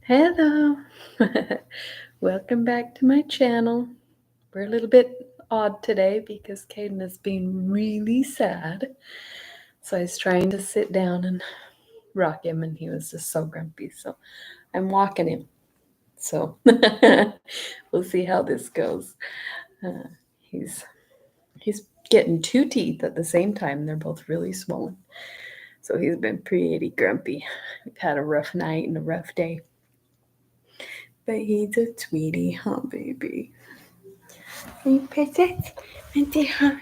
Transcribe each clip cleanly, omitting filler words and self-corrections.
Hello. Welcome back to my channel. We're a little bit odd today because Caden is being really sad. So I was trying to sit down and rock him and he was just so grumpy. So I'm walking him. So we'll see how this goes. Uh, he's he's getting two teeth at the same time. They're both really swollen. So he's been pretty grumpy. We've had a rough night and a rough day. But he's a sweetie, huh, baby? Can you pet it and say hi?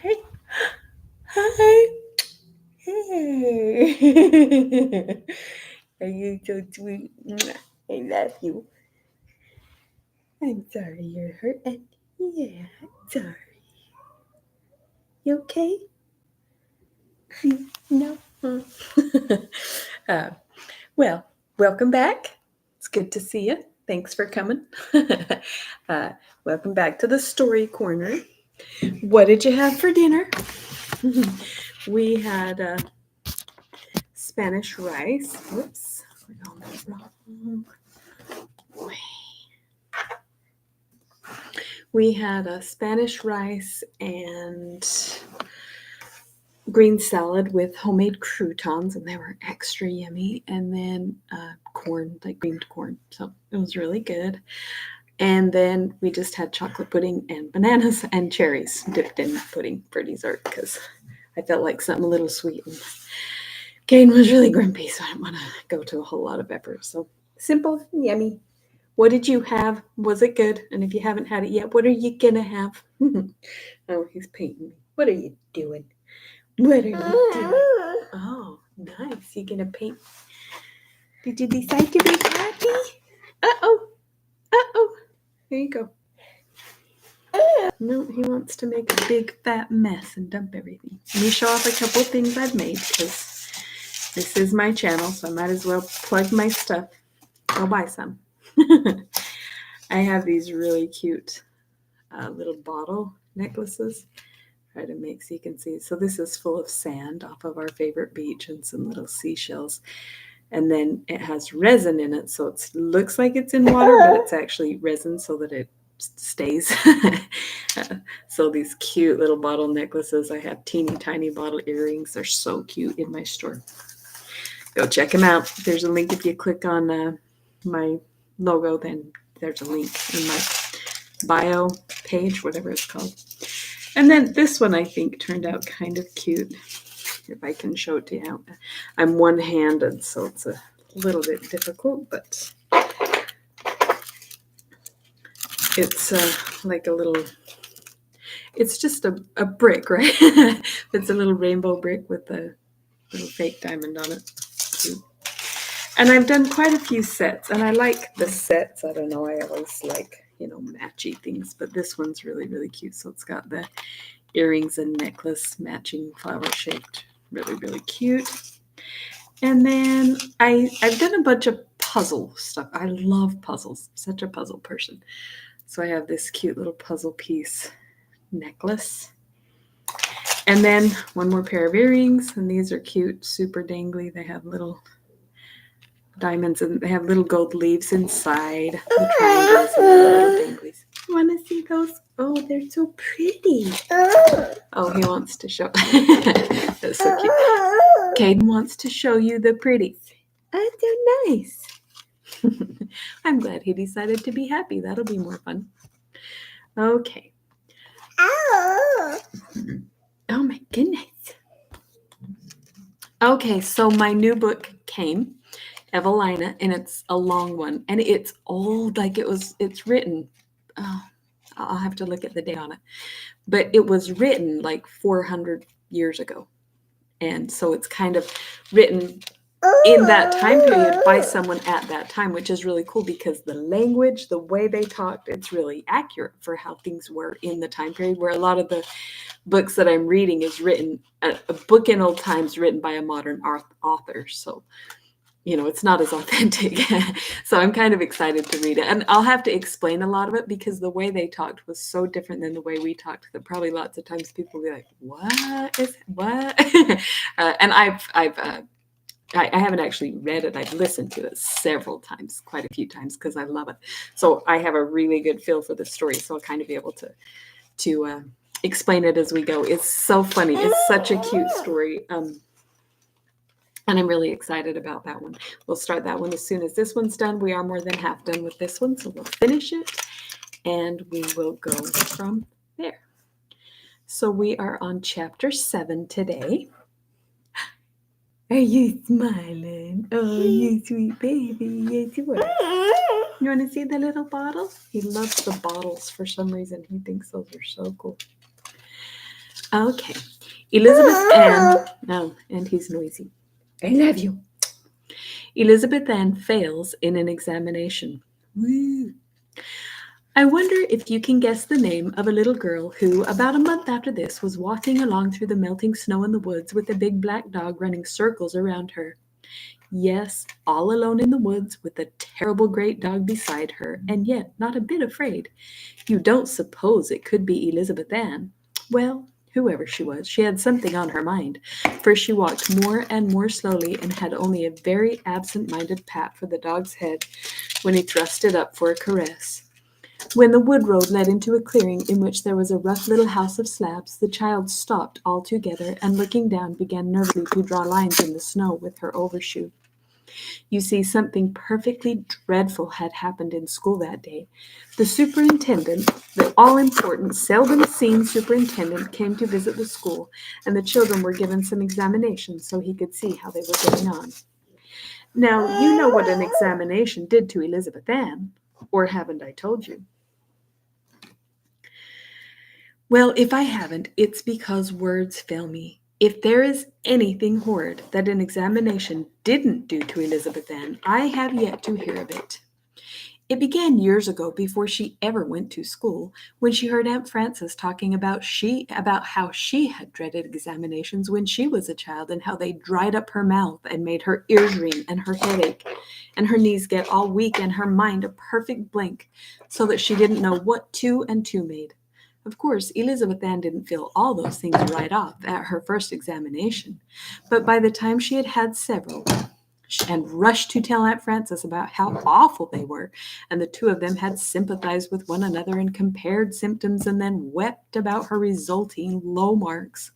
Hi. Hey. Are you so sweet? I love you. I'm sorry you're hurt. Yeah, I'm sorry. You okay? No. uh, well, welcome back. It's good to see you. Thanks for coming. uh, welcome back to the story corner. What did you have for dinner? We had Spanish rice. Whoops. We're going the wrong way. We had a Spanish rice and green salad with homemade croutons, and they were extra yummy. And then corn, like creamed corn. So it was really good. And then we just had chocolate pudding and bananas and cherries dipped in pudding for dessert because I felt like something a little sweet. And Kane was really grumpy, so I didn't want to go to a whole lot of effort. So simple, yummy. What did you have? Was it good? And if you haven't had it yet, what are you gonna have? Oh, he's painting me. What are you doing? What are you doing? Oh, nice. You gonna paint? Did you decide to be happy? Uh-oh. Uh-oh. There you go. No, he wants to make a big fat mess and dump everything. Let me show off a couple of things I've made because this is my channel, so I might as well plug my stuff. I'll buy some. I have these really cute little bottle necklaces. Try to make so you can see. So this is full of sand off of our favorite beach and some little seashells. And then it has resin in it, so it looks like it's in water, but it's actually resin so that it stays. So these cute little bottle necklaces. I have teeny tiny bottle earrings. They're so cute in my store. Go check them out. There's a link if you click on my logo, then there's a link in my bio page, whatever it's called. And then this one I think turned out kind of cute. If I can show it to you. I'm one-handed, so it's a little bit difficult, but it's like a little, it's just a brick, right? It's a little rainbow brick with a little fake diamond on it. Cute. And I've done quite a few sets, and I like the sets. I don't know, I always like, matchy things, but this one's really, really cute. So it's got the earrings and necklace matching flower-shaped. Really, really cute. And then I've done a bunch of puzzle stuff. I love puzzles. I'm such a puzzle person. So I have this cute little puzzle piece necklace. And then one more pair of earrings. And these are cute, super dangly. They have little diamonds and they have little gold leaves inside. The triangles and the little danglies. You want to see those? Oh, they're so pretty. Oh, he wants to show. That's so cute. Caden wants to show you the pretties. Oh, so nice. I'm glad he decided to be happy. That'll be more fun. Okay. Oh my goodness. Okay, so my new book came, Evelina, and it's a long one. And it's old, like it's written. Oh, I'll have to look at the date on it. But it was written like 400 years ago. And so it's kind of written in that time period by someone at that time, which is really cool because the language, the way they talked, it's really accurate for how things were in the time period, where a lot of the books that I'm reading is written, a book in old times written by a modern author. So, it's not as authentic. So I'm kind of excited to read it. And I'll have to explain a lot of it because the way they talked was so different than the way we talked that probably lots of times people will be like, what? And I've I haven't actually read it. I've listened to it several times, quite a few times, because I love it. So I have a really good feel for the story. So I'll kind of be able to explain it as we go. It's so funny. It's such a cute story. And I'm really excited about that one. We'll start that one as soon as this one's done. We are more than half done with this one, so we'll finish it and we will go from there. So we are on chapter 7 today. Are you smiling? Oh, you sweet baby. Yes, you are. You want to see the little bottle? He loves the bottles for some reason. He thinks those are so cool. Okay. Elizabeth Ann. Oh, and he's noisy. I love you. Elizabeth Ann fails in an examination. Woo. I wonder if you can guess the name of a little girl who, about a month after this, was walking along through the melting snow in the woods with a big black dog running circles around her. Yes, all alone in the woods with a terrible great dog beside her, and yet not a bit afraid. You don't suppose it could be Elizabeth Ann? Well, whoever she was, she had something on her mind, for she walked more and more slowly and had only a very absent-minded pat for the dog's head when he thrust it up for a caress. When the wood road led into a clearing in which there was a rough little house of slabs, the child stopped altogether and, looking down, began nervously to draw lines in the snow with her overshoe. You see, something perfectly dreadful had happened in school that day. The superintendent, the all-important, seldom-seen superintendent, came to visit the school, and the children were given some examinations so he could see how they were getting on. Now, you know what an examination did to Elizabeth Ann, or haven't I told you? Well, if I haven't, it's because words fail me. If there is anything horrid that an examination didn't do to Elizabeth Ann, I have yet to hear of it. It began years ago, before she ever went to school, when she heard Aunt Frances talking about how she had dreaded examinations when she was a child, and how they dried up her mouth and made her ears ring and her head ache and her knees get all weak and her mind a perfect blank, so that she didn't know what 2 and 2 made. Of course, Elizabeth Ann didn't feel all those things right off at her first examination, but by the time she had had several, and rushed to tell Aunt Frances about how awful they were, and the two of them had sympathized with one another and compared symptoms and then wept about her resulting low marks.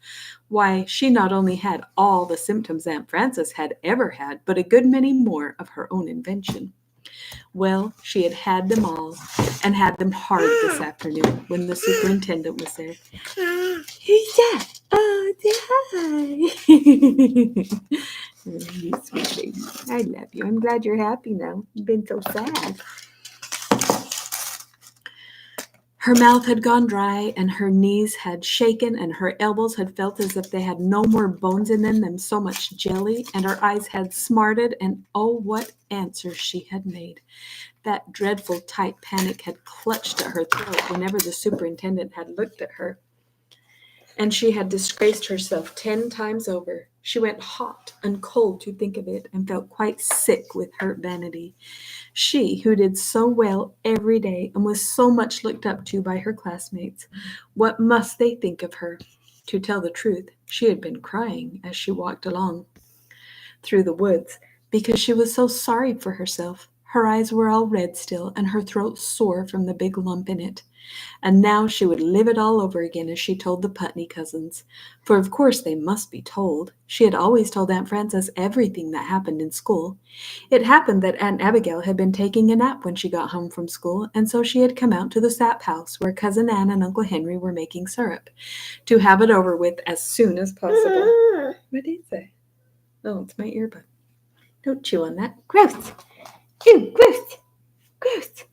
Why, she not only had all the symptoms Aunt Frances had ever had, but a good many more of her own invention. Well, she had had them all, and had them hard this afternoon when the superintendent was there. Who's that? Oh, hi. You sweet baby. I love you. I'm glad you're happy now. You've been so sad. Her mouth had gone dry, and her knees had shaken, and her elbows had felt as if they had no more bones in them than so much jelly, and her eyes had smarted, and oh, what answers she had made. That dreadful tight panic had clutched at her throat whenever the superintendent had looked at her, and she had disgraced herself 10 times over. She went hot and cold to think of it, and felt quite sick with hurt vanity. She, who did so well every day and was so much looked up to by her classmates, what must they think of her? To tell the truth, she had been crying as she walked along through the woods, because she was so sorry for herself. Her eyes were all red still, and her throat sore from the big lump in it. And now she would live it all over again as she told the Putney cousins. For of course they must be told. She had always told Aunt Frances everything that happened in school. It happened that Aunt Abigail had been taking a nap when she got home from school, and so she had come out to the sap house where Cousin Ann and Uncle Henry were making syrup, to have it over with as soon as possible. What is it? Oh, it's my earbud. Don't chew on that. Gross! Ew, gross! Gross!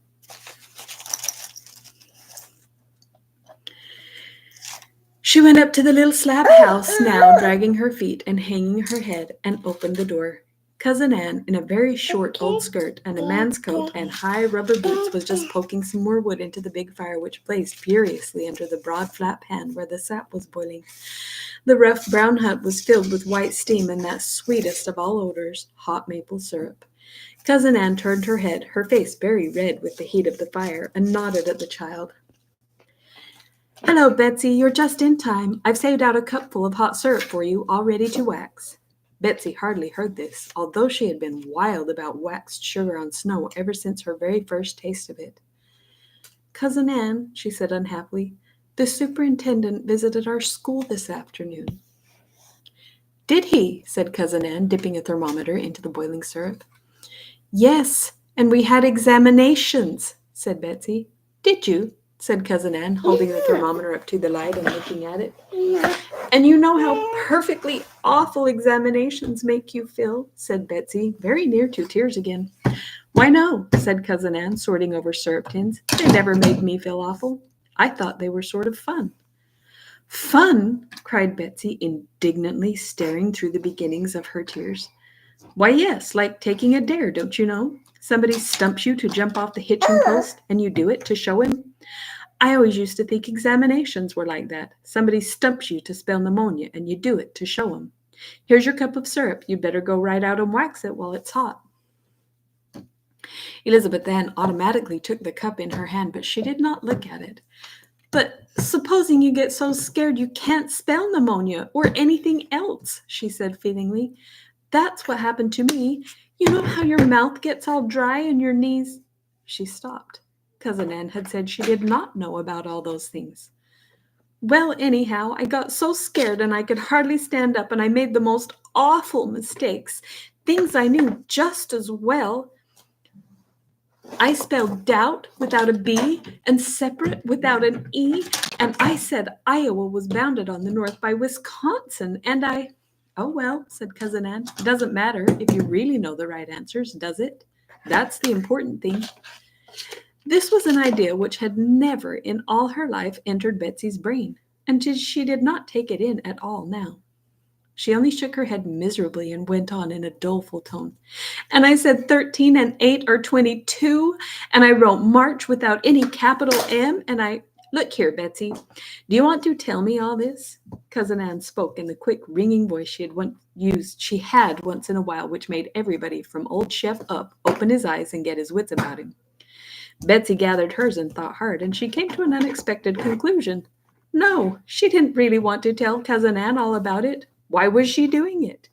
She went up to the little slab house now, dragging her feet and hanging her head, and opened the door. Cousin Ann, in a very short old skirt and a man's coat and high rubber boots, was just poking some more wood into the big fire, which blazed furiously under the broad flat pan where the sap was boiling. The rough brown hut was filled with white steam and that sweetest of all odors, hot maple syrup. Cousin Ann turned her head, her face very red with the heat of the fire, and nodded at the child. "Hello, Betsy, you're just in time. I've saved out a cupful of hot syrup for you, all ready to wax." Betsy hardly heard this, although she had been wild about waxed sugar on snow ever since her very first taste of it. "Cousin Anne," she said unhappily, "the superintendent visited our school this afternoon." "Did he?" said Cousin Anne, dipping a thermometer into the boiling syrup. "Yes, and we had examinations," said Betsy. "Did you?" said Cousin Anne, holding the thermometer up to the light and looking at it. "And you know how perfectly awful examinations make you feel," said Betsy, very near to tears again. "Why, no," said Cousin Anne, sorting over syrup tins. "They never made me feel awful. I thought they were sort of fun." "Fun?" cried Betsy indignantly, staring through the beginnings of her tears. "Why, yes, like taking a dare, don't you know? Somebody stumps you to jump off the hitching post, and you do it to show him. I always used to think examinations were like that. Somebody stumps you to spell pneumonia, and you do it to show him. Here's your cup of syrup. You'd better go right out and wax it while it's hot." Elizabeth Ann automatically took the cup in her hand, but she did not look at it. "But supposing you get so scared you can't spell pneumonia or anything else," she said feelingly. "That's what happened to me. You know how your mouth gets all dry and your knees—" She stopped. Cousin Ann had said she did not know about all those things. "Well, anyhow, I got so scared and I could hardly stand up, and I made the most awful mistakes, things I knew just as well. I spelled doubt without a B and separate without an E, and I said Iowa was bounded on the north by Wisconsin, and I—" "Oh, well," said Cousin Ann, "it doesn't matter if you really know the right answers, does it? That's the important thing." This was an idea which had never in all her life entered Betsy's brain, and she did not take it in at all now. She only shook her head miserably and went on in a doleful tone. "And I said 13 and 8 are 22, and I wrote March without any capital M, and I— Look here, Betsy, do you want to tell me all this?" Cousin Ann spoke in the quick, ringing voice she had once in a while, which made everybody from old Chef up open his eyes and get his wits about him. Betsy gathered hers and thought hard, and she came to an unexpected conclusion. No, she didn't really want to tell Cousin Ann all about it. Why was she doing it?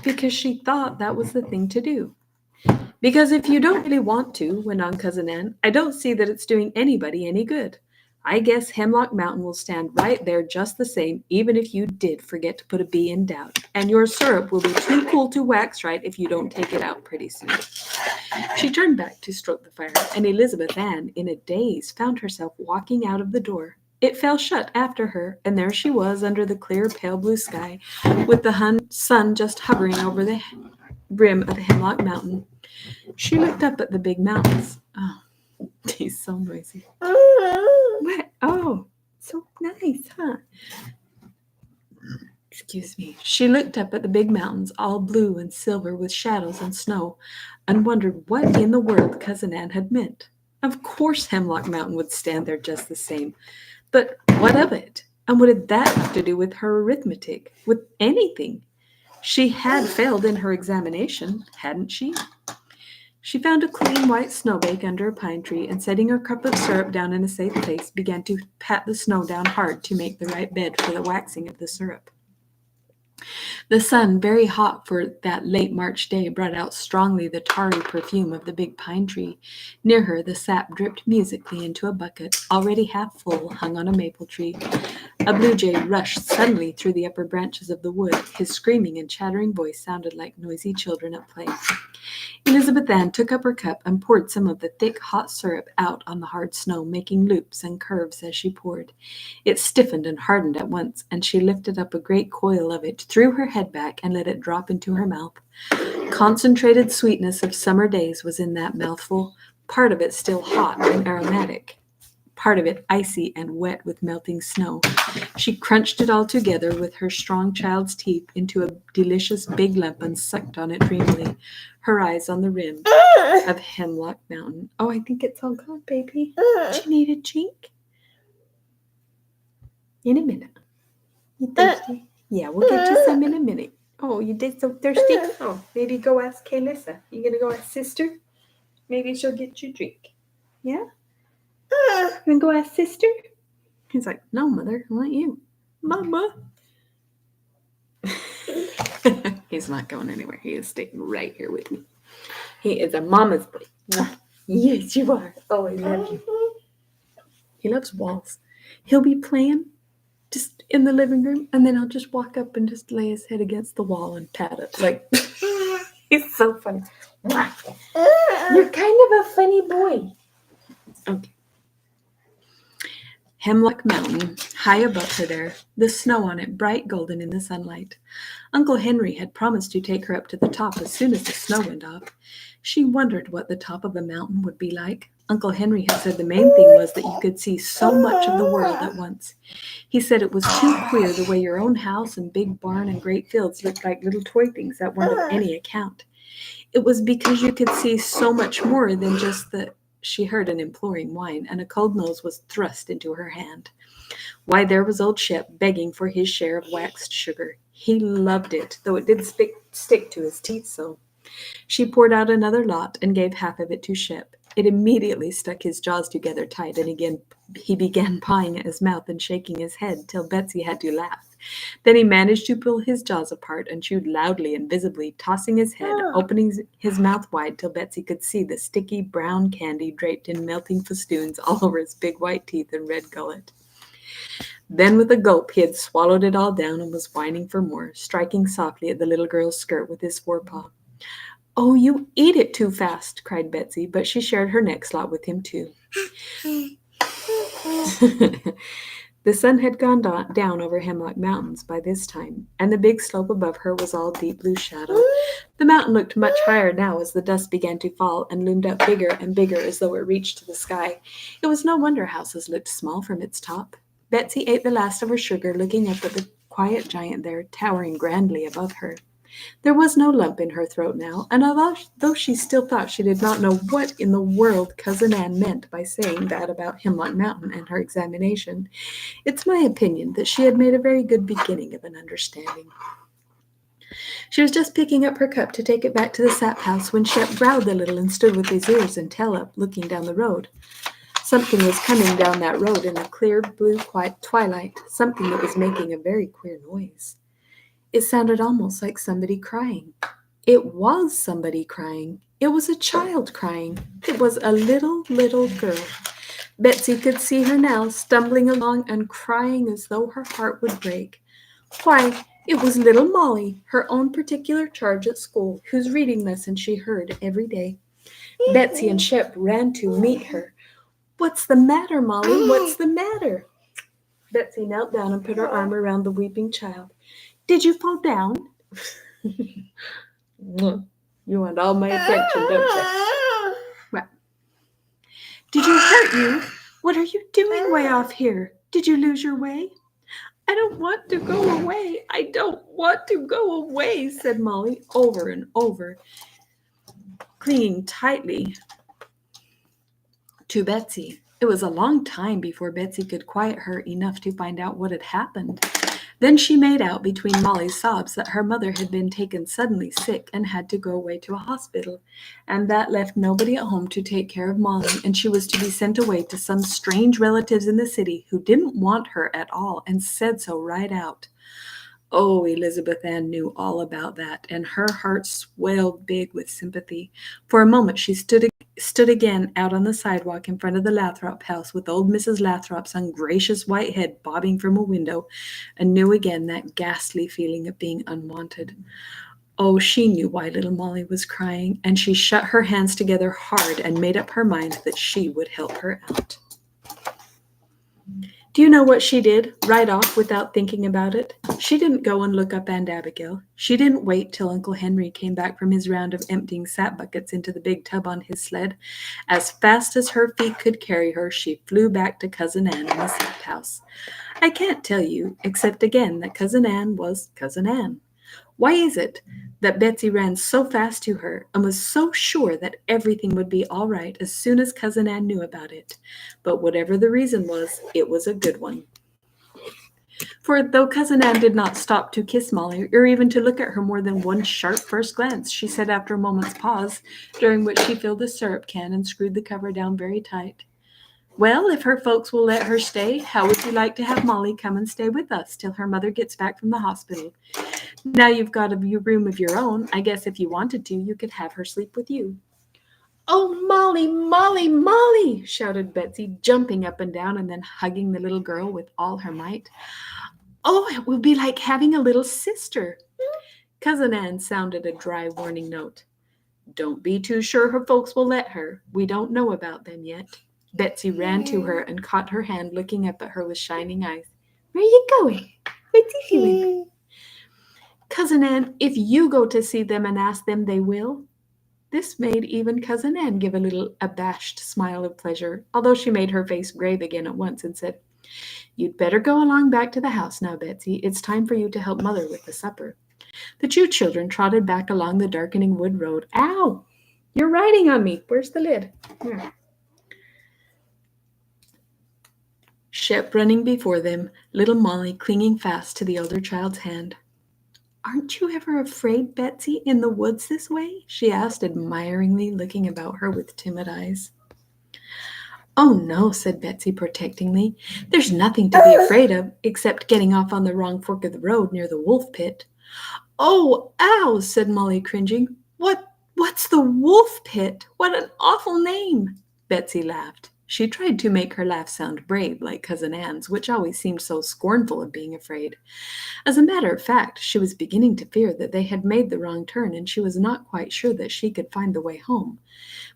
Because she thought that was the thing to do. "Because if you don't really want to," went on Cousin Ann, "I don't see that it's doing anybody any good. I guess Hemlock Mountain will stand right there just the same, even if you did forget to put a B in doubt. And your syrup will be too cool to wax right if you don't take it out pretty soon." She turned back to stroke the fire, and Elizabeth Ann, in a daze, found herself walking out of the door. It fell shut after her, and there she was under the clear, pale blue sky, with the sun just hovering over the rim of Hemlock Mountain. She looked up at the big mountains. Oh, he's so noisy. What? Oh, so nice, huh? Excuse me. She looked up at the big mountains, all blue and silver with shadows and snow, and wondered what in the world Cousin Ann had meant. Of course Hemlock Mountain would stand there just the same. But what of it? And what did that have to do with her arithmetic? With anything? She had failed in her examination, hadn't she? She found a clean white snowbank under a pine tree, and setting her cup of syrup down in a safe place, began to pat the snow down hard to make the right bed for the waxing of the syrup. The sun, very hot for that late March day, brought out strongly the tarry perfume of the big pine tree. Near her, the sap dripped musically into a bucket, already half full, hung on a maple tree. A blue jay rushed suddenly through the upper branches of the wood. His screaming and chattering voice sounded like noisy children at play. Elizabeth Ann took up her cup and poured some of the thick, hot syrup out on the hard snow, making loops and curves as she poured. It stiffened and hardened at once, and she lifted up a great coil of it, threw her head back, and let it drop into her mouth. Concentrated sweetness of summer days was in that mouthful, part of it still hot and aromatic, part of it icy and wet with melting snow. She crunched it all together with her strong child's teeth into a delicious big lump and sucked on it dreamily, her eyes on the rim of Hemlock Mountain. Oh, I think it's all gone, baby. Do you need a drink? In a minute. You thirsty? Yeah, we'll get you some in a minute. Oh, you did so thirsty? Oh, maybe go ask Kaylissa. You gonna go ask sister? Maybe she'll get you a drink. Yeah? You wanna go ask sister? He's like, no, mother, I want you. Mama. He's not going anywhere. He is staying right here with me. He is a mama's boy. Yes, you are. Oh, I love you. He loves walls. He'll be playing just in the living room, and then I'll just walk up and just lay his head against the wall and pat it. Like, he's so funny. You're kind of a funny boy. Okay. Hemlock Mountain, high above her there, the snow on it bright golden in the sunlight. Uncle Henry had promised to take her up to the top as soon as the snow went off. She wondered what the top of a mountain would be like. Uncle Henry had said the main thing was that you could see so much of the world at once. He said it was too queer the way your own house and big barn and great fields looked like little toy things that weren't of any account. It was because you could see so much more than just the... She heard an imploring whine, and a cold nose was thrust into her hand. Why, there was old Shep begging for his share of waxed sugar. He loved it, though it did stick to his teeth so. She poured out another lot and gave half of it to Shep. It immediately stuck his jaws together tight, and again he began pawing at his mouth and shaking his head till Betsy had to laugh. Then he managed to pull his jaws apart and chewed loudly and visibly, tossing his head, opening his mouth wide till Betsy could see the sticky brown candy draped in melting festoons all over his big white teeth and red gullet. Then with a gulp he had swallowed it all down and was whining for more, striking softly at the little girl's skirt with his forepaw. "Oh, you eat it too fast," cried Betsy, but she shared her next lot with him too. The sun had gone down over Hemlock Mountains by this time, and the big slope above her was all deep blue shadow. The mountain looked much higher now as the dust began to fall and loomed up bigger and bigger as though it reached to the sky. It was no wonder houses looked small from its top. Betsy ate the last of her sugar, looking up at the quiet giant there, towering grandly above her. There was no lump in her throat now, and although she still thought she did not know what in the world Cousin Ann meant by saying that about Hemlock Mountain and her examination, it's my opinion that she had made a very good beginning of an understanding. She was just picking up her cup to take it back to the sap house when Shep growled a little and stood with his ears and tail up, looking down the road. Something was coming down that road in the clear blue quiet twilight, something that was making a very queer noise. It sounded almost like somebody crying. It was somebody crying. It was a child crying. It was a little girl. Betsy could see her now, stumbling along and crying as though her heart would break. Why, it was little Molly, her own particular charge at school, whose reading lesson she heard every day. Betsy and Shep ran to meet her. "What's the matter, Molly? What's the matter?" Betsy knelt down and put her arm around the weeping child. "Did you fall down?" You want all my attention, don't you? Well, did you hurt you? What are you doing way off here? Did you lose your way? "I don't want to go away. I don't want to go away," said Molly over and over, clinging tightly to Betsy. It was a long time before Betsy could quiet her enough to find out what had happened. Then she made out between Molly's sobs that her mother had been taken suddenly sick and had to go away to a hospital, and that left nobody at home to take care of Molly, and she was to be sent away to some strange relatives in the city who didn't want her at all and said so right out. Oh, Elizabeth Ann knew all about that, and her heart swelled big with sympathy. For a moment she stood again out on the sidewalk in front of the Lathrop house with old Mrs. Lathrop's ungracious white head bobbing from a window, and knew again that ghastly feeling of being unwanted. Oh, she knew why little Molly was crying, and she shut her hands together hard and made up her mind that she would help her out. Do you know what she did, right off without thinking about it? She didn't go and look up Aunt Abigail. She didn't wait till Uncle Henry came back from his round of emptying sap buckets into the big tub on his sled. As fast as her feet could carry her, she flew back to Cousin Ann in the sap house. I can't tell you, except again that Cousin Ann was Cousin Ann. Why is it that Betsy ran so fast to her and was so sure that everything would be all right as soon as Cousin Ann knew about it? But whatever the reason was, it was a good one. For though Cousin Ann did not stop to kiss Molly or even to look at her more than one sharp first glance, she said after a moment's pause, during which she filled the syrup can and screwed the cover down very tight, "Well, if her folks will let her stay, how would you like to have Molly come and stay with us till her mother gets back from the hospital? Now you've got a room of your own. I guess if you wanted to, you could have her sleep with you." "Oh, Molly, Molly, Molly!" shouted Betsy, jumping up and down and then hugging the little girl with all her might. "Oh, it will be like having a little sister." Cousin Anne sounded a dry warning note. "Don't be too sure her folks will let her. We don't know about them yet." Betsy ran to her and caught her hand, looking up at her with shining eyes. "Where are you going? What's he doing?" "Cousin Anne, if you go to see them and ask them, they will." This made even Cousin Anne give a little abashed smile of pleasure, although she made her face grave again at once and said, "You'd better go along back to the house now, Betsy. It's time for you to help Mother with the supper." The two children trotted back along the darkening wood road. "Ow! You're riding on me. Where's the lid?" Here. Shep running before them, little Molly clinging fast to the elder child's hand. "Aren't you ever afraid, Betsy, in the woods this way?" she asked admiringly, looking about her with timid eyes. "Oh, no," said Betsy protectingly. "There's nothing to be afraid of, except getting off on the wrong fork of the road near the wolf pit." "Oh, ow!" said Molly, cringing. What's the wolf pit? What an awful name!" Betsy laughed. She tried to make her laugh sound brave, like Cousin Anne's, which always seemed so scornful of being afraid. As a matter of fact, she was beginning to fear that they had made the wrong turn, and she was not quite sure that she could find the way home.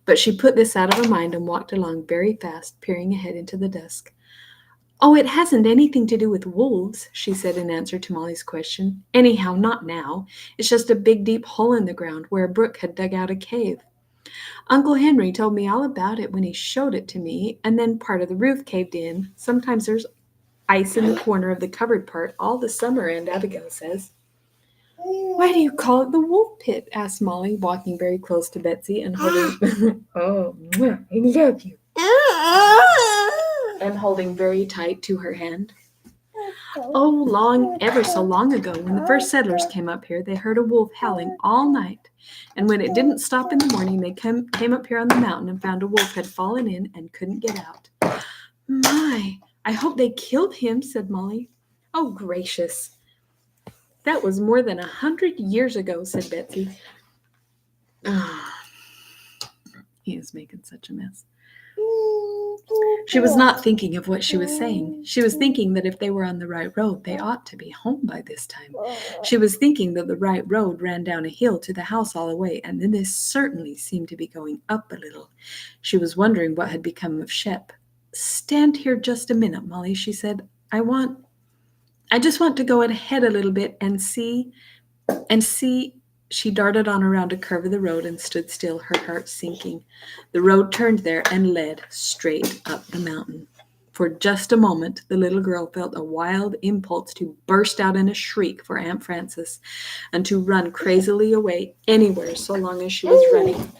But she put this out of her mind and walked along very fast, peering ahead into the dusk. "Oh, it hasn't anything to do with wolves," she said in answer to Molly's question. "Anyhow, not now. It's just a big, deep hole in the ground where a brook had dug out a cave. Uncle Henry told me all about it when he showed it to me, and then part of the roof caved in. Sometimes there's ice in the corner of the covered part all the summer, Aunt Abigail says." "Why do you call it the wolf pit?" asked Molly, walking very close to Betsy and holding "Oh, I love you," and holding very tight to her hand. "Oh, ever so long ago, when the first settlers came up here, they heard a wolf howling all night. And when it didn't stop in the morning, they came up here on the mountain and found a wolf had fallen in and couldn't get out." "My, I hope they killed him," said Molly. "Oh, gracious. That was more than 100 years ago," said Betsy. He is making such a mess. She was not thinking of what she was saying. She was thinking that if they were on the right road, they ought to be home by this time. She was thinking that the right road ran down a hill to the house all the way, and then this certainly seemed to be going up a little. She was wondering what had become of Shep. "Stand here just a minute, Molly," she said. I just want to go ahead a little bit and see. She darted on around a curve of the road and stood still, her heart sinking. The road turned there and led straight up the mountain. For just a moment, the little girl felt a wild impulse to burst out in a shriek for Aunt Frances and to run crazily away anywhere so long as she was running.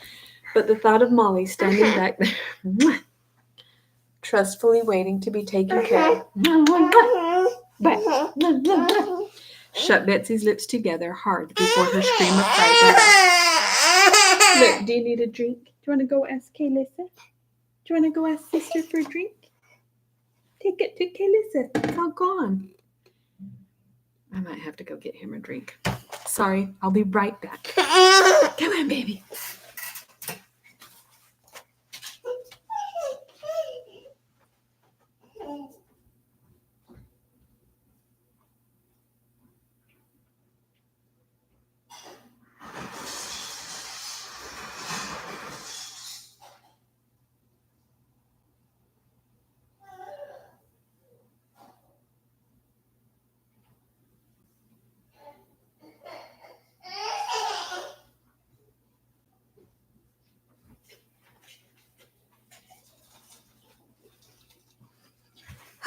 But the thought of Molly standing back there, trustfully waiting to be taken care of, shut Betsy's lips together hard before her scream of fright went off. "Look, do you need a drink? Do you want to go ask Kaylissa? Do you want to go ask Sister for a drink? Take it to Kaylissa. It's all gone." I might have to go get him a drink. Sorry, I'll be right back. Come on, baby.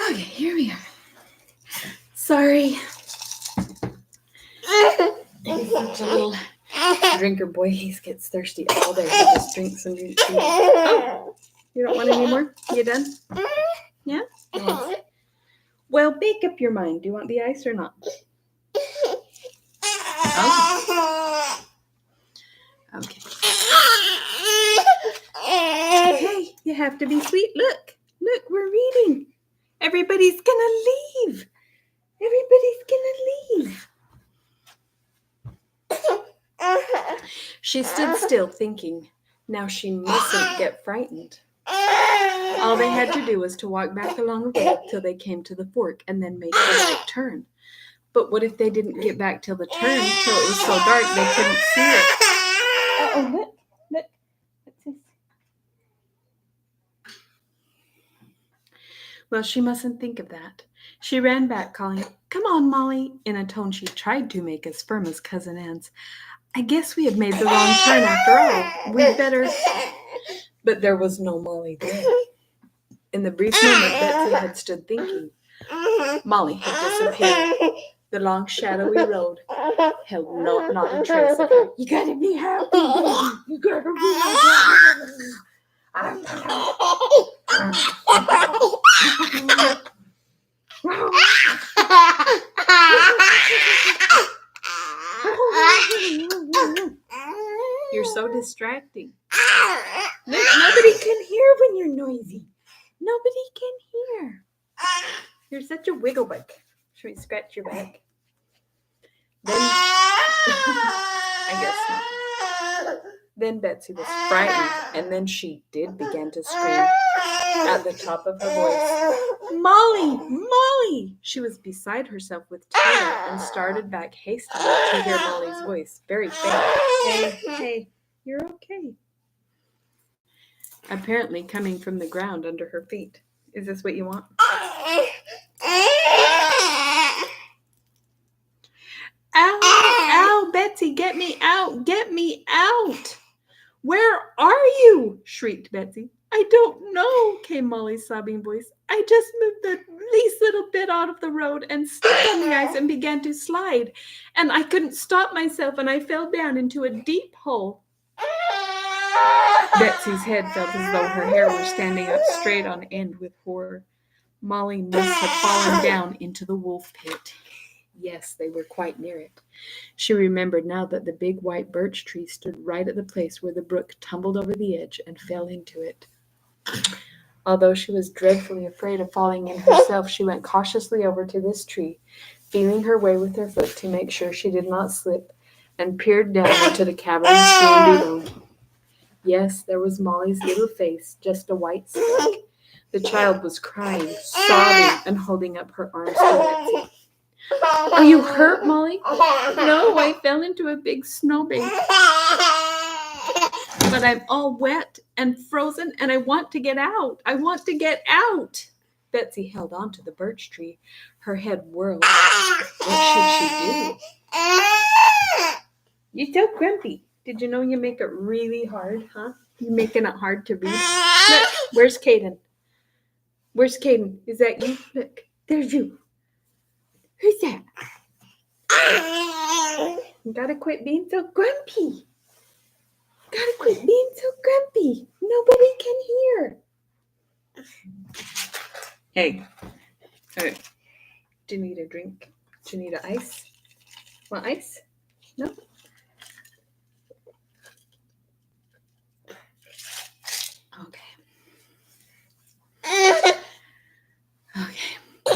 Okay, here we are. Sorry. He's such a little drinker boy. He gets thirsty all day. He just drinks and drinks. Oh, you don't want any more? You done? Yeah? Yes. Well, make up your mind. Do you want the ice or not? Okay. Hey, you have to be sweet. Look, we're reading. Everybody's gonna leave. She stood still, thinking, now she mustn't get frightened. All they had to do was to walk back along the road till they came to the fork and then make the right turn. But what if they didn't get back till the turn, till it was so dark they couldn't see it? Uh-oh, look. What's this? Well, she mustn't think of that. She ran back, calling, come on, Molly, in a tone she tried to make as firm as Cousin Anne's. I guess we have made the wrong turn after all. We'd better... But there was no Molly there. In the brief moment Betsy had stood thinking, Molly had disappeared. The long, shadowy road held not a trace of her. You gotta be happy, baby. You gotta be happy. You're so distracting. Look, nobody can hear when you're noisy. Nobody can hear. You're such a wigglebug. Should we scratch your back? Then, I guess not. Then Betsy was frightened, and then she did begin to scream at the top of her voice. Molly! Molly! She was beside herself with terror and started back hastily to hear Molly's voice, very faint. Hey, you're okay. Apparently coming from the ground under her feet. Is this what you want? Ow, Betsy, get me out, get me out. Where are you? Shrieked Betsy. I don't know, came Molly's sobbing voice. I just moved the least little bit out of the road and slipped on the ice and began to slide. And I couldn't stop myself and I fell down into a deep hole. Betsy's head felt as though her hair were standing up straight on end with horror. Molly must have fallen down into the wolf pit. Yes, they were quite near it. She remembered now that the big white birch tree stood right at the place where the brook tumbled over the edge and fell into it. Although she was dreadfully afraid of falling in herself, she went cautiously over to this tree, feeling her way with her foot to make sure she did not slip, and peered down into the cavern scene below. Yes, there was Molly's little face, just a white speck. The child was crying, sobbing, and holding up her arms to Betsy. Are you hurt, Molly? No, I fell into a big snowbank. But I'm all wet and frozen, and I want to get out. I want to get out. Betsy held on to the birch tree. Her head whirled. What should she do? You're so grumpy. Did you know you make it really hard, huh? You're making it hard to read. Look, where's Caden? Where's Caden? Is that you? Look, there's you. Who's that? You gotta quit being so grumpy. Gotta quit being so grumpy. Nobody can hear. Hey. Alright. Do you need a drink? Do you need ice? Want ice? No? Okay.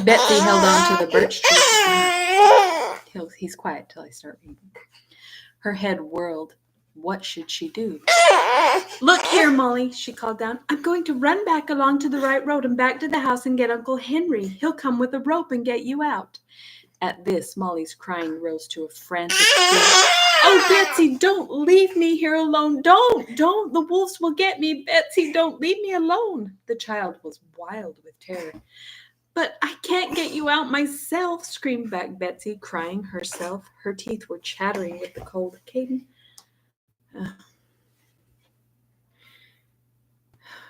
Betsy held on to the birch tree. He's quiet till I start reading. Her head whirled. What should she do? Look here, Molly, she called down. I'm going to run back along to the right road and back to the house and get Uncle Henry. He'll come with a rope and get you out. At this, Molly's crying rose to a frantic scream. Oh, Betsy, don't leave me here alone. Don't. The wolves will get me. Betsy, don't leave me alone. The child was wild with terror. But I can't get you out myself, screamed back Betsy, crying herself. Her teeth were chattering with the cold. Caden.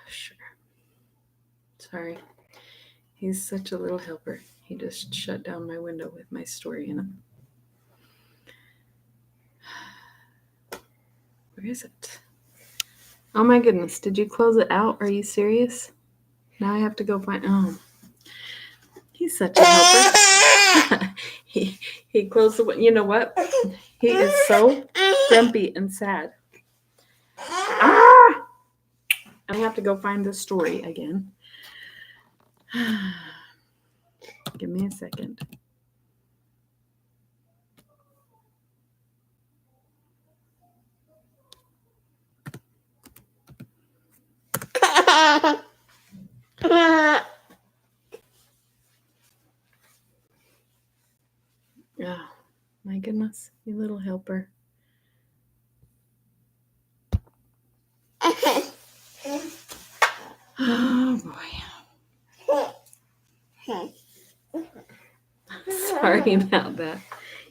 Sure. Sorry. He's such a little helper. He just shut down my window with my story in it. Where is it? Oh my goodness. Did you close it out? Are you serious? Now I have to go find... Oh. He's such a helper. he closed the window. You know what? He is so grumpy and sad. Ah! I have to go find the story again. Give me a second. Oh, my goodness, you little helper. Oh, boy. Sorry about that.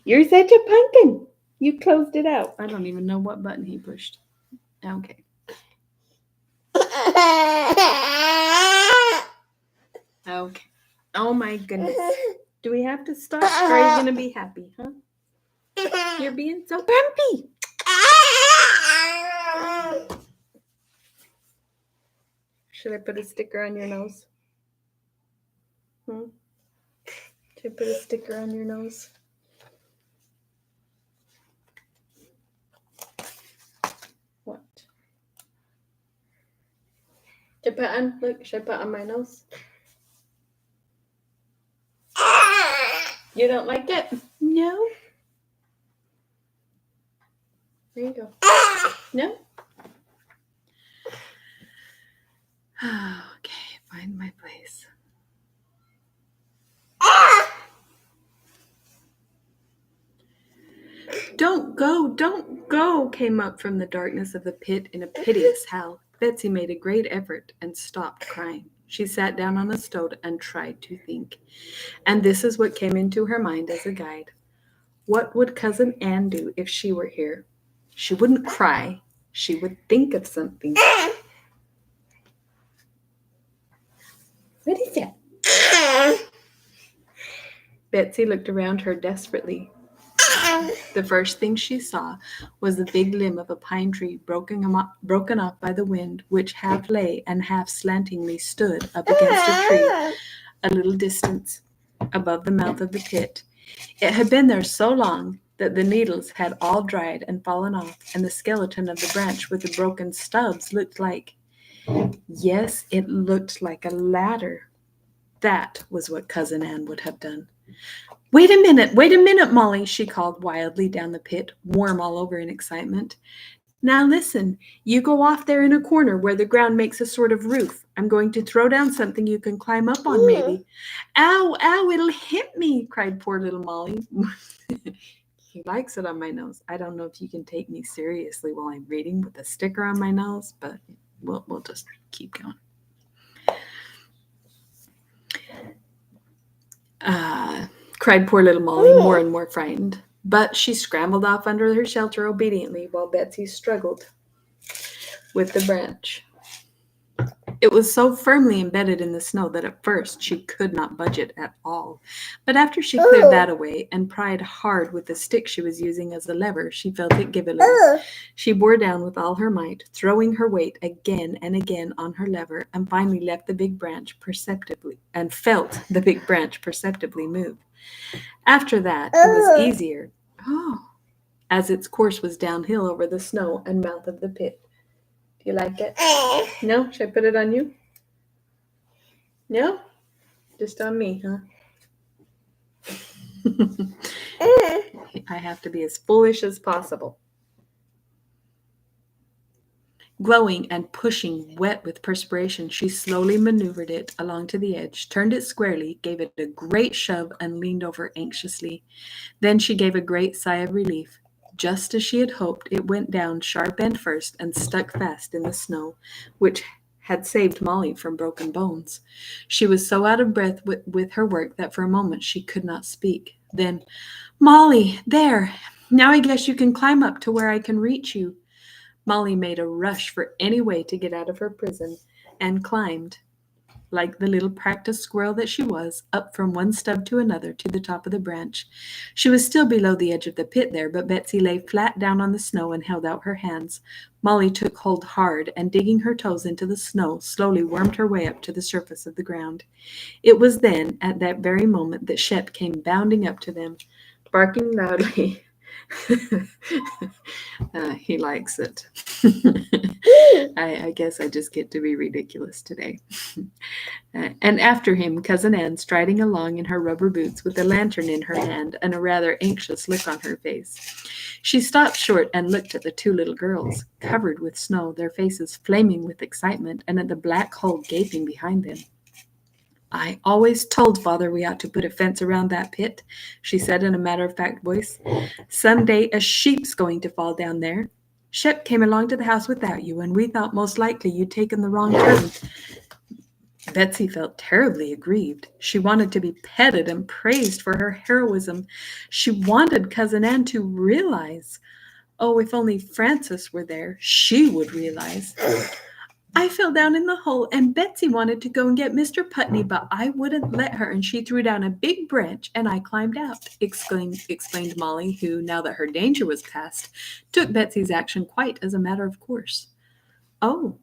You're such a pumpkin. You closed it out. I don't even know what button he pushed. Okay. Okay. Oh my goodness. Do we have to stop? Or are you going to be happy, huh? You're being so grumpy. Should I put a sticker on your nose? Should I put a sticker on your nose? What? Should I put on? Look, should I put on my nose? You don't like it? No. There you go. No? Okay, find my place. Don't go, came up from the darkness of the pit in a piteous howl. Betsy made a great effort and stopped crying. She sat down on a stone and tried to think. And this is what came into her mind as a guide. What would Cousin Anne do if she were here? She wouldn't cry. She would think of something. What is that? Betsy looked around her desperately. The first thing she saw was the big limb of a pine tree broken off by the wind, which half lay and half slantingly stood up against a tree a little distance above the mouth of the pit. It had been there so long that the needles had all dried and fallen off, and the skeleton of the branch with the broken stubs looked like, yes, it looked like a ladder. That was what Cousin Anne would have done. Wait a minute, Molly, she called wildly down the pit, warm all over in excitement. Now listen, you go off there in a corner where the ground makes a sort of roof. I'm going to throw down something you can climb up on, maybe. Ow, it'll hit me, cried poor little Molly. He likes it on my nose. I don't know if you can take me seriously while I'm reading with a sticker on my nose, but we'll just keep going. Cried poor little Molly, more and more frightened. But she scrambled off under her shelter obediently while Betsy struggled with the branch. It was so firmly embedded in the snow that at first she could not budge it at all. But after she cleared that away and pried hard with the stick she was using as a lever, she felt it give a little. She bore down with all her might, throwing her weight again and again on her lever, and finally left the big branch perceptibly and felt the big branch perceptibly move. After that, it was easier, as its course was downhill over the snow and mouth of the pit. Do you like it? No? Should I put it on you? No? Just on me, huh? I have to be as foolish as possible. Glowing and pushing, wet with perspiration, she slowly maneuvered it along to the edge, turned it squarely, gave it a great shove, and leaned over anxiously. Then she gave a great sigh of relief. Just as she had hoped, it went down sharp end first and stuck fast in the snow, which had saved Molly from broken bones. She was so out of breath with her work that for a moment she could not speak. Then, Molly, there! Now I guess you can climb up to where I can reach you. Molly made a rush for any way to get out of her prison and climbed, like the little practiced squirrel that she was, up from one stub to another to the top of the branch. She was still below the edge of the pit there, but Betsy lay flat down on the snow and held out her hands. Molly took hold hard and, digging her toes into the snow, slowly wormed her way up to the surface of the ground. It was then, at that very moment, that Shep came bounding up to them, barking loudly. He likes it. I guess I just get to be ridiculous today. And after him, Cousin Anne, striding along in her rubber boots with a lantern in her hand and a rather anxious look on her face. She stopped short and looked at the two little girls, covered with snow, their faces flaming with excitement, and at the black hole gaping behind them. "I always told Father we ought to put a fence around that pit," she said in a matter-of-fact voice. "Some day a sheep's going to fall down there. Shep came along to the house without you, and we thought most likely you'd taken the wrong turn." Betsy felt terribly aggrieved. She wanted to be petted and praised for her heroism. She wanted Cousin Anne to realize. Oh, if only Frances were there, she would realize. "I fell down in the hole, and Betsy wanted to go and get Mr. Putney, but I wouldn't let her, and she threw down a big branch, and I climbed out," explained Molly, who, now that her danger was past, took Betsy's action quite as a matter of course. "Oh,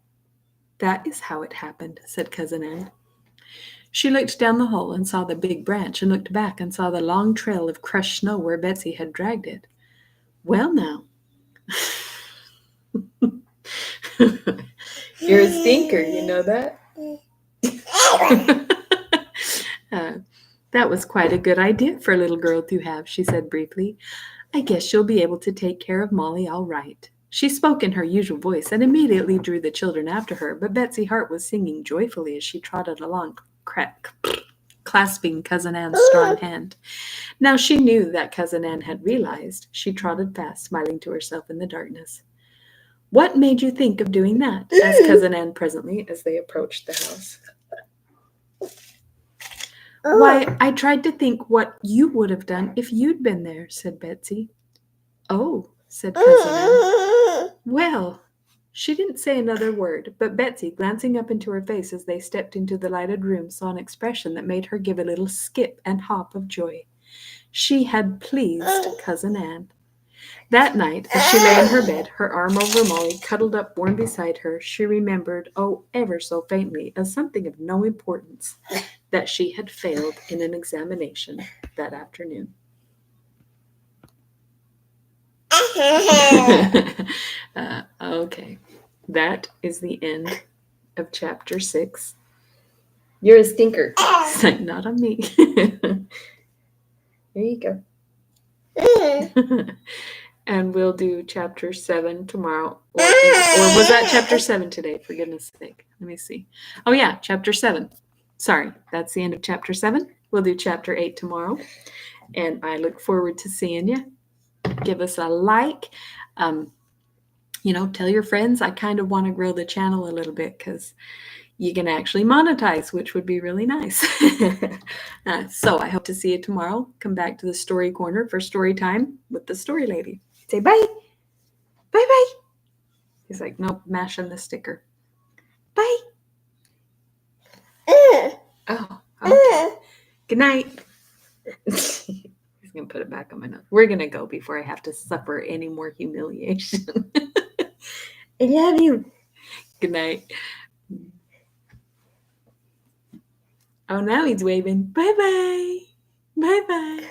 that is how it happened," said Cousin Anne. She looked down the hole and saw the big branch, and looked back and saw the long trail of crushed snow where Betsy had dragged it. "Well, now." "You're a stinker, you know that?" "That was quite a good idea for a little girl to have," she said briefly. "I guess you'll be able to take care of Molly all right." She spoke in her usual voice and immediately drew the children after her, but Betsy Hart was singing joyfully as she trotted along, clasping Cousin Anne's strong hand. Now she knew that Cousin Anne had realized. She trotted fast, smiling to herself in the darkness. "What made you think of doing that?" asked Cousin Anne presently as they approached the house. "Why, I tried to think what you would have done if you'd been there," said Betsy. "Oh," said Cousin Anne. "Well." She didn't say another word, but Betsy, glancing up into her face as they stepped into the lighted room, saw an expression that made her give a little skip and hop of joy. She had pleased Cousin Anne. That night, as she lay in her bed, her arm over Molly, cuddled up warm beside her, she remembered, oh, ever so faintly, as something of no importance, that she had failed in an examination that afternoon. Okay, that is the end of chapter 6. You're a stinker. Not on me. There you go. And we'll do chapter 7 tomorrow. Or was that chapter 7 today? For goodness sake. Let me see. Oh, yeah, chapter 7. Sorry, that's the end of chapter 7. We'll do chapter 8 tomorrow. And I look forward to seeing you. Give us a like. Tell your friends. I kind of want to grow the channel a little bit because you can actually monetize, which would be really nice. So I hope to see you tomorrow. Come back to the story corner for story time with the story lady. Say bye. Bye-bye. He's like, nope, mashing the sticker. Bye. Oh, okay. Good night. He's going to put it back on my nose. We're going to go before I have to suffer any more humiliation. I love you. Good night. Oh, now he's waving. Bye-bye. Bye-bye.